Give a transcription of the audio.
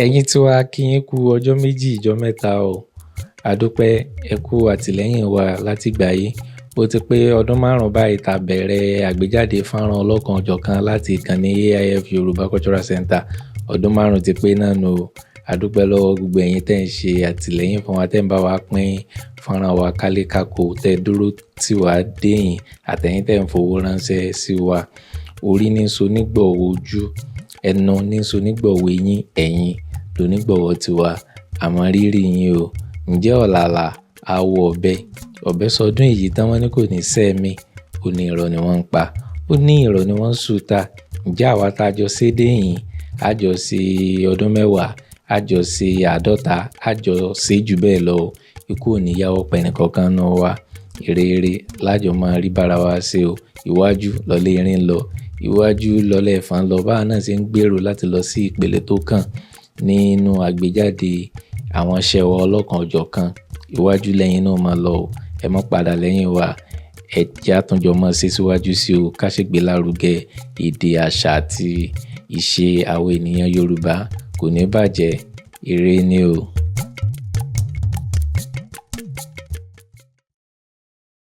Ẹ̀yin tí wá kí yín kú ọjọ́ méjì, ọjọ́ mẹ́ta o. Adúpẹ́ ẹ kú àtìlẹ́yìn wa láti ìgbà yìí. Ó ti pé ọdún 5 báyìí tá bẹ̀rẹ̀ àgbéjáde fọ́nrán ọlọ́kan ọ̀jọ̀kan láti ìkànnì AIF Yorùbá Cultural Center. Ọdún 5 ti pé náà nù o. Adúpẹ́ lọ́wọ́ gbogbo ẹ̀yin tẹ́ ń ṣe àtìlẹ́yìn fún wa, tẹ́ ń bá wa pín fọ́nrán wa kálékáko, tẹ́ dúró tì wá déyìn, àtẹ̀yin tẹ́ ń fowó ránṣẹ́ sí wa. Orí ní so nígbọ̀wọ́ ojú, ẹnu ní so nígbọ̀wọ́ eyín, ẹ̀yin ló nígbọ̀wọ́ tiwa. Àmọ́ rírì yín o. Ǹjẹ́ ọ̀làlà awọ ọ̀bẹ sọdún èyí tán wọ́n ní kò ní sẹ́mi, ó ní irọ́ ni wọ́n ń pa, ó ní irọ́ ni wọ́n ń sùta. Ǹjẹ́ àwa tá jọ ṣe déyìn, a jọ ṣe ọdún 10, a jọ ṣe 50, a jọ ṣe jù bẹ́ẹ̀ lọ. Ikú ò ní yáwọ́ pẹ́ nìkankan náà wá. Ire lájọ máa rí bára wa ṣe o. Iwájú lọlé irin lọ, iwájú lọlé ẹ̀fọn lọ. Báwa náà ṣe ń gbèrò láti lọ sí ìpele tó kàn nínú àgbéjáde àwọn iṣẹ́ wa ọlọ́kan ọ̀jọ̀kan. Iwájú lẹ́yìn náà máa lọ o. Ẹ má padà lẹ́yìn wa. Ẹ jẹ́ àtúnjọ máa ṣe síwájú sí o. Ká ṣe gbé lárugẹ èdè, àṣà àti ìṣe àwọn ènìyàn Yorùbá. Kò ní bàjẹ́. Ire ni o.